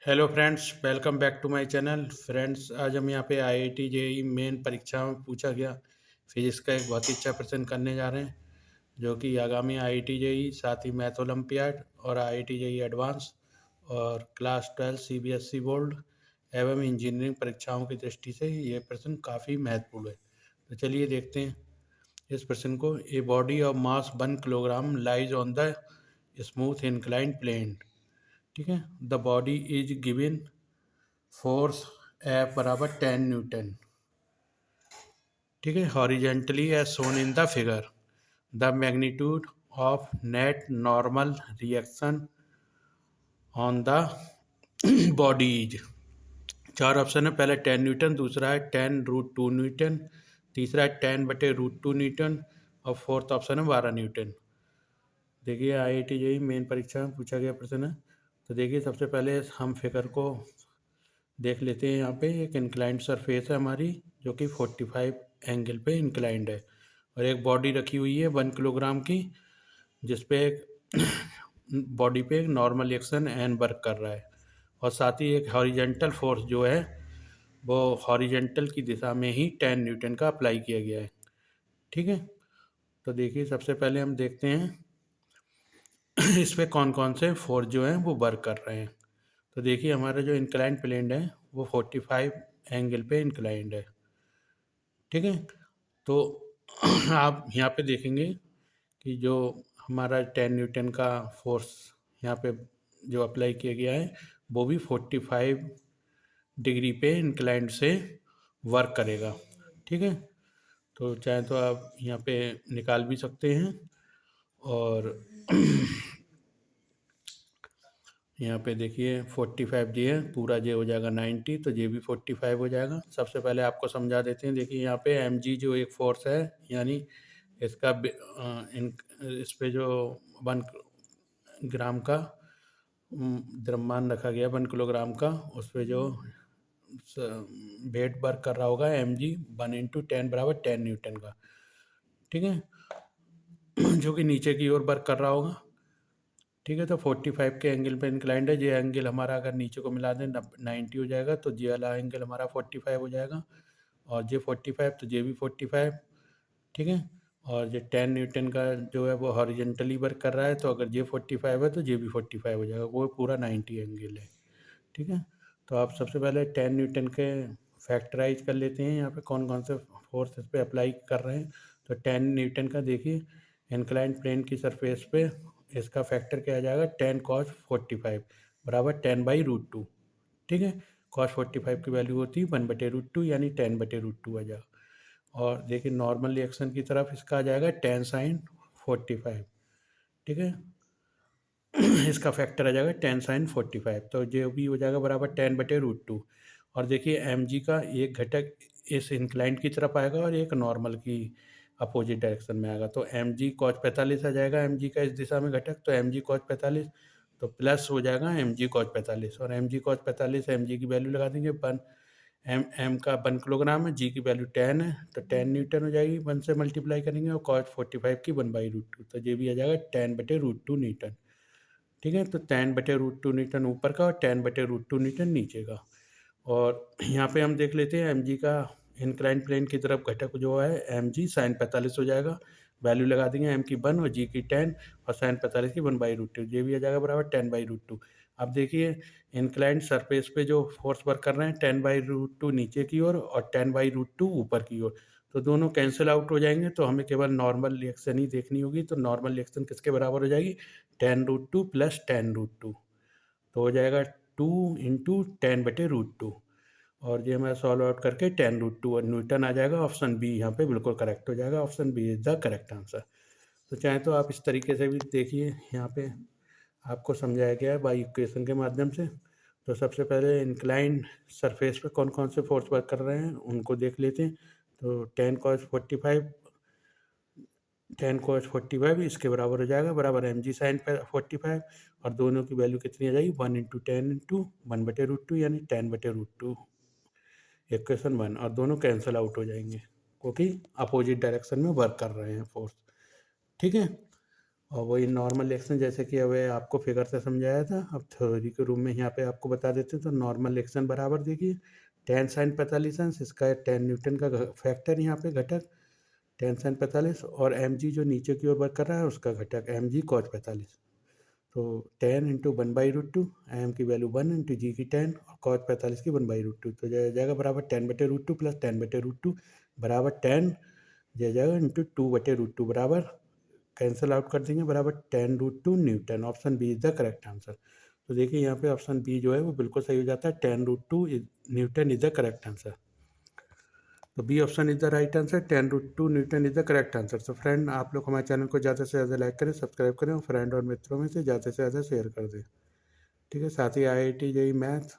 Hello friends, welcome back to my channel. Friends, आज हम यहाँ पे आईआईटी जेईई मेन परीक्षा में पूछा गया फिजिक्स का एक बहुत ही अच्छा प्रश्न करने जा रहे हैं, जो कि आगामी आईआईटी जेईई, साथ ही मैथ ओलंपियाड और आईआईटी जेईई एडवांस और क्लास 12 सीबीएसई बोर्ड एवं इंजीनियरिंग परीक्षाओं की दृष्टि से ये प्रश्न काफ़ी महत्वपूर्ण है। तो चलिए देखते हैं इस प्रश्न को। A body of mass 1 kilogram lies on the smooth inclined plane. ठीक है, the body is given force F बराबर 10 न्यूटन। ठीक है, horizontally as shown in the figure. The magnitude of net normal reaction on the body is. चार option है। पहले 10 Newton, दूसरा है 10√2 न्यूटन, तीसरा है 10/√2 न्यूटन और फोर्थ ऑप्शन है 12 न्यूटन। देखिए, आईआईटी जेईई मेन परीक्षा में पूछा गया प्रश्न है। तो देखिए, सबसे पहले हम फिगर को देख लेते हैं। यहाँ पे एक इंक्लाइंड सरफेस है हमारी, जो कि 45 एंगल पे इंक्लाइंड है, और एक बॉडी रखी हुई है 1 किलोग्राम की, जिसपे एक बॉडी पे एक नॉर्मल एक्शन एन वर्क कर रहा है, और साथ ही एक हॉरिजेंटल फोर्स जो है वो हॉरिजेंटल की दिशा में ही 10 न्यूटन का अप्लाई किया गया है। ठीक है, तो देखिए, सबसे पहले हम देखते हैं इस पे कौन कौन से फोर्स जो हैं वो वर्क कर रहे हैं। तो देखिए, हमारा जो इंक्लाइंड प्लेन है वो 45 एंगल पे इंक्लाइंड है। ठीक है, तो आप यहाँ पे देखेंगे कि जो हमारा 10 न्यूटन का फोर्स यहाँ पे जो अप्लाई किया गया है, वो भी 45 डिग्री पे इंक्लाइंड से वर्क करेगा। ठीक है, तो चाहे तो आप यहाँ पे निकाल भी सकते हैं, और यहाँ पे देखिए 45 जी है, पूरा जे हो जाएगा 90, तो जे भी 45 हो जाएगा। सबसे पहले आपको समझा देते हैं। देखिए, यहाँ पे एम जी जो एक फोर्स है, यानी इसका इस पे जो 1 ग्राम का द्रव्यमान रखा गया, 1 किलोग्राम का, उस पे जो वेट वर्क कर रहा होगा एम जी 1 × 10 बराबर 10 न्यूटन का। ठीक है, जो कि नीचे की ओर वर्क कर रहा होगा। ठीक है, तो 45 के एंगल पे इंक्लाइंड है। ये एंगल हमारा अगर नीचे को मिला दें 90 हो जाएगा, तो ये वाला एंगल हमारा 45 हो जाएगा, और ये 45 तो ये भी 45। ठीक है, और ये 10 न्यूटन का जो है वो हॉरिजेंटली वर्क कर रहा है, तो अगर ये 45 है तो ये भी 45 हो जाएगा, वो पूरा 90 एंगल है। ठीक है, तो आप सबसे पहले 10 न्यूटन के फैक्टराइज कर लेते हैं, यहाँ पे कौन कौन से फोर्स इस पे अप्लाई कर रहे हैं। तो 10 न्यूटन का देखिए, इंक्लाइंड प्लेन की सरफेस पे इसका फैक्टर क्या आ जाएगा, 10 cos 45 बराबर 10/√2। ठीक है, cos 45 की वैल्यू होती है 1/√2, यानी 10/√2 आ जाएगा। और देखिए, नॉर्मल रिएक्शन की तरफ इसका आ जाएगा 10 sin 45। ठीक है, इसका फैक्टर आ जाएगा 10 sin 45, तो जो भी हो जाएगा बराबर 10/√2। और देखिए, एम जी का एक घटक इस इंक्लाइंड की तरफ आएगा और एक नॉर्मल की अपोजिट डायरेक्शन में आएगा, तो एम जी कॉस 45 आ जाएगा एम जी का इस दिशा में घटक, तो एम जी कॉस 45, तो प्लस हो जाएगा एम जी कॉस 45, और m g cos 45 m g की वैल्यू लगा देंगे 1। एम का 1 किलोग्राम है, जी की वैल्यू 10 है, तो 10 न्यूटन हो जाएगी, 1 से मल्टीप्लाई करेंगे, और कॉस 45 की 1/√2, तो ये भी आ जाएगा 10/√2 न्यूटन। ठीक है, तो 10/√2 न्यूटन ऊपर का और 10/√2 न्यूटन नीचे का। और यहाँ पे हम देख लेते हैं एम जी का इंक्लाइन प्लेन की तरफ घटक जो है एम जी साइन 45 हो जाएगा, वैल्यू लगा देंगे एम की 1 और जी की 10, और साइन 45 की 1/√2, ये भी आ जाएगा बराबर 10/√2। अब देखिए, इंक्लाइंड सरफेस पे जो फोर्स वर्क कर रहे हैं 10/√2 नीचे की ओर और 10/√2 ऊपर की ओर, तो दोनों कैंसिल आउट हो जाएंगे, तो हमें केवल नॉर्मल रिएक्शन ही देखनी होगी। तो नॉर्मल रिएक्शन किसके बराबर हो जाएगी, 10√2 + 10√2, तो हो जाएगा 2 × 10/√2, और ये हमारा सॉल्व आउट करके 10√2 और न्यूटन आ जाएगा। ऑप्शन बी यहाँ पे बिल्कुल करेक्ट हो जाएगा, option B is the correct answer. तो चाहे तो आप इस तरीके से भी देखिए, यहाँ पे आपको समझाया गया है बाई इक्वेशन के माध्यम से। तो सबसे पहले इंक्लाइंड सरफेस पे कौन कौन से फोर्स वर्क कर रहे हैं उनको देख लेते हैं। तो 10 cos 45 इसके बराबर हो जाएगा, बराबर एम जी साइन 45, और दोनों की वैल्यू कितनी आ जाएगी, 1 × 10 × 1/√2, यानी 10/√2 इक्वेशन 1, और दोनों कैंसिल आउट हो जाएंगे क्योंकि अपोजिट डायरेक्शन में वर्क कर रहे हैं फोर्स। ठीक है, और वही नॉर्मल एक्शन जैसे कि अब आपको फिगर से समझाया था, अब थ्योरी के रूप में यहाँ पे आपको बता देते हैं। तो नॉर्मल एक्शन बराबर देखिए टेन साइन 45 अंश, इसका 10 न्यूटन का फैक्टर यहाँ पे घटक 10 साइन 45, और एम जी जो नीचे की ओर वर्क कर रहा है उसका घटक एम जी कॉस 45। तो 10 इंटू 1/√2, एम की वैल्यू 1 इंटू जी की 10 और कॉस 45 की 1/√2, तो जाएगा बराबर 10/√2 प्लस 10/√2 बराबर 10 जाएगा इंटू 2/√2 बराबर कैंसिल आउट कर देंगे बराबर 10√2 newton. Option B is the correct answer. तो देखिए यहाँ पे ऑप्शन बी जो है वो बिल्कुल सही हो जाता है, 10√2 newton is the correct answer. तो B option is the right answer, 10√2 newton is the correct answer. तो फ्रेंड आप लोग हमारे चैनल को ज़्यादा से ज़्यादा लाइक करें, सब्सक्राइब करें और फ्रेंड और मित्रों में से ज़्यादा से ज़्यादा शेयर कर दें। ठीक है, साथ ही IIT JEE मैथ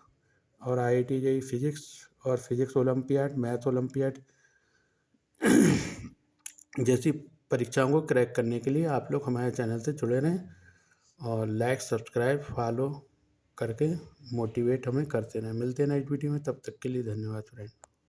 और IIT JEE फिजिक्स और फिजिक्स ओलंपियाड, मैथ ओलंपियाड जैसी परीक्षाओं को क्रैक करने के लिए आप लोग हमारे चैनल से जुड़े रहें और लाइक सब्सक्राइब फॉलो करके मोटिवेट हमें करते रहें। मिलते हैं नेक्स्ट वीडियो में, तब तक के लिए धन्यवाद फ्रेंड।